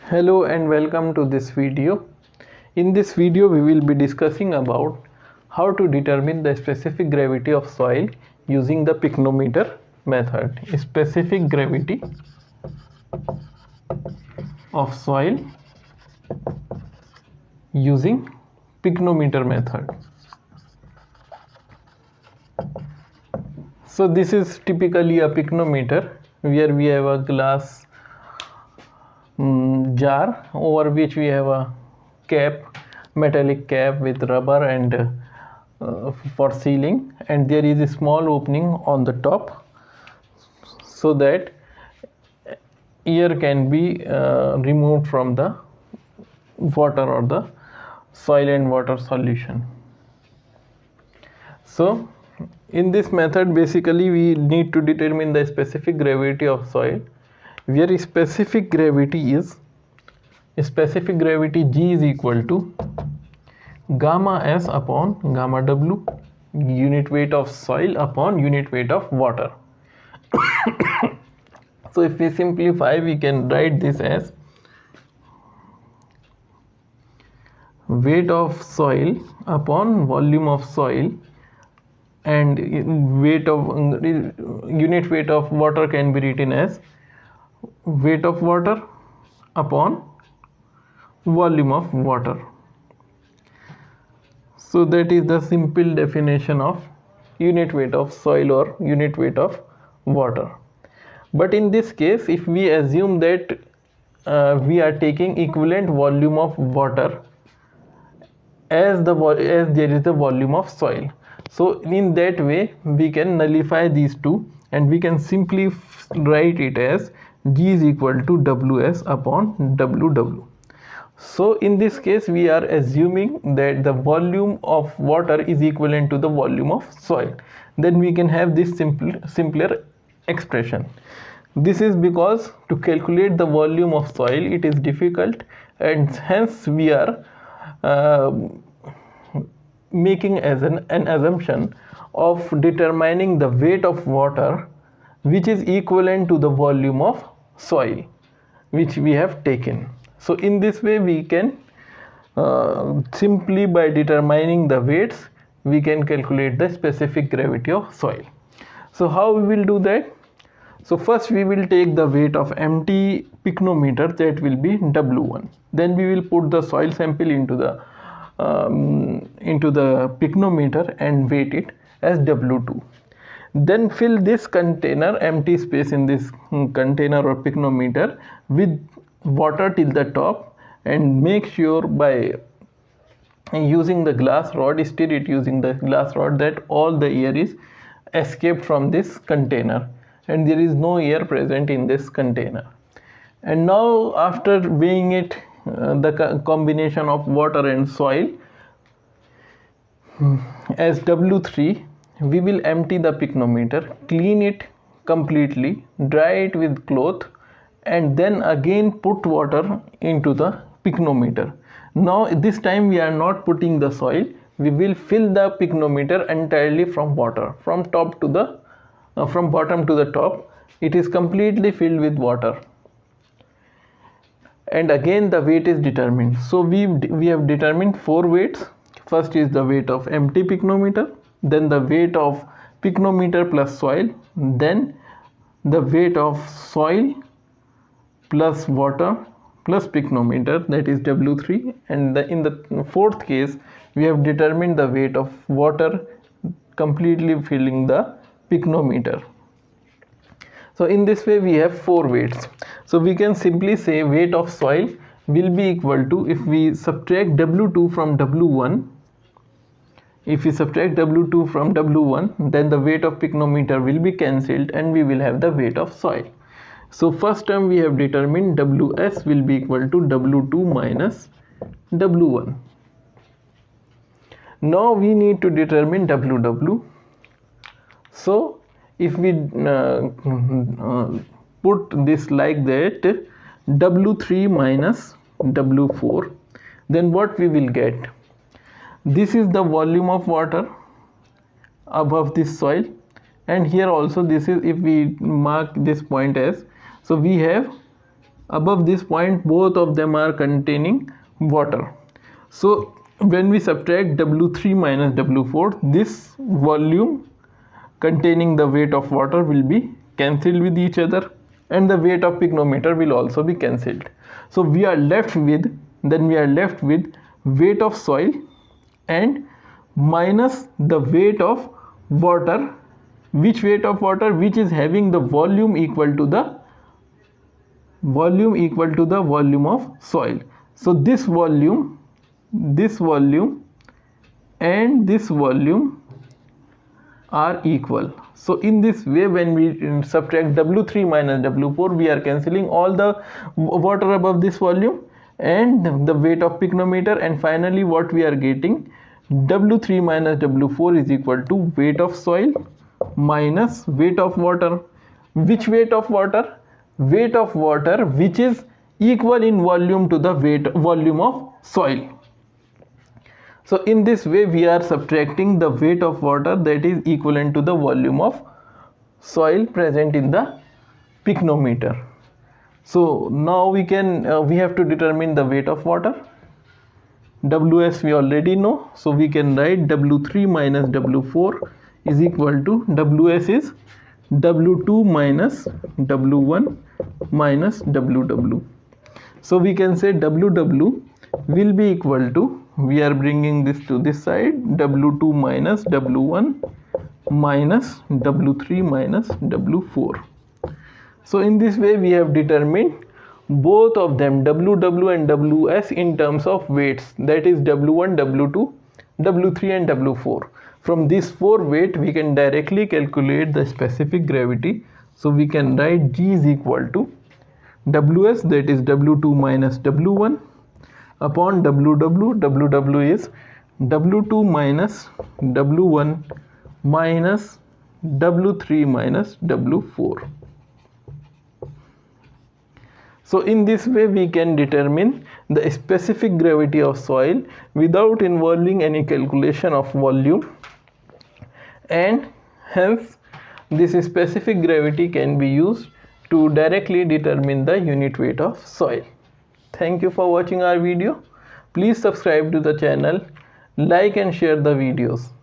Hello and welcome to this video. In this video we will be discussing about how to determine the specific gravity of soil using the pycnometer method. Specific gravity of soil using pycnometer method. So this is typically a pycnometer where we have a glass jar over which we have a cap, metallic cap with rubber and for sealing, and there is a small opening on the top so that air can be removed from the water or the soil and water solution. So in this method basically we need to determine the specific gravity of soil, where specific gravity G is equal to gamma S upon gamma W, unit weight of soil upon unit weight of water. So if we simplify, we can write this as weight of soil upon volume of soil, and weight of unit weight of water can be written as weight of water upon volume of water. So that is the simple definition of unit weight of soil or unit weight of water. But in this case, if we assume that we are taking equivalent volume of water as there is the volume of soil, so in that way we can nullify these two and we can simply write it as G is equal to Ws upon Ww. So in this case we are assuming that the volume of water is equivalent to the volume of soil. Then we can have this simpler expression. This is because to calculate the volume of soil it is difficult, and hence we are making as an assumption of determining the weight of water which is equivalent to the volume of soil which we have taken. So in this way we can simply by determining the weights we can calculate the specific gravity of soil. So how we will do that? So first we will take the weight of empty pycnometer, that will be W1. Then we will put the soil sample into the pycnometer and weight it as W2. Then fill this container, empty space in this container or pycnometer, with water till the top, and make sure by using the glass rod, stir it using the glass rod, that all the air is escaped from this container and there is no air present in this container. And now after weighing it, the combination of water and soil as W3, we will empty the pycnometer, clean it completely, dry it with cloth, and then again put water into the pycnometer. Now this time we are not putting the soil, we will fill the pycnometer entirely from water, from top to the from bottom to the top. It is completely filled with water, and again the weight is determined. So we have determined 4 weights. First is the weight of empty pycnometer, then the weight of pycnometer plus soil, then the weight of soil plus water plus pycnometer, that is W3, and in the fourth case we have determined the weight of water completely filling the pycnometer. So in this way we have 4 weights. So we can simply say weight of soil will be equal to, if we subtract W2 from W1, if we subtract W2 from W1, then the weight of pycnometer will be cancelled and we will have the weight of soil. So first term we have determined Ws will be equal to W2 minus W1. Now we need to determine Ww. So if we put this like that, W3 minus W4, then what we will get? This is the volume of water above this soil, and here also this is, if we mark this point as, so we have above this point both of them are containing water. So when we subtract W3 minus W4, this volume containing the weight of water will be cancelled with each other, and the weight of picnometer will also be cancelled. So we are left with weight of soil and minus the weight of water. Which weight of water? Which is having the volume equal to the volume of soil. So this volume and this volume are equal. So in this way, when we subtract W3 minus W4, we are cancelling all the water above this volume and the weight of picnometer, and finally what we are getting, W3 minus W4 is equal to weight of soil minus weight of water. Which weight of water? Weight of water which is equal in volume to the volume of soil. So in this way we are subtracting the weight of water that is equivalent to the volume of soil present in the picnometer. So now we have to determine the weight of water. Ws we already know, so we can write W3 minus W4 is equal to, Ws is W2 minus W1 minus WW. So we can say WW will be equal to, we are bringing this to this side, W2 minus W1 minus W3 minus W4. So in this way we have determined both of them, WW and WS, in terms of weights, that is W1, W2, W3 and W4. From these four weights we can directly calculate the specific gravity. So we can write G is equal to Ws, that is W2 minus W1, upon WW. WW is W2 minus W1 minus W3 minus W4. So in this way we can determine the specific gravity of soil without involving any calculation of volume, and hence this specific gravity can be used to directly determine the unit weight of soil. Thank you for watching our video. Please subscribe to the channel, like and share the videos.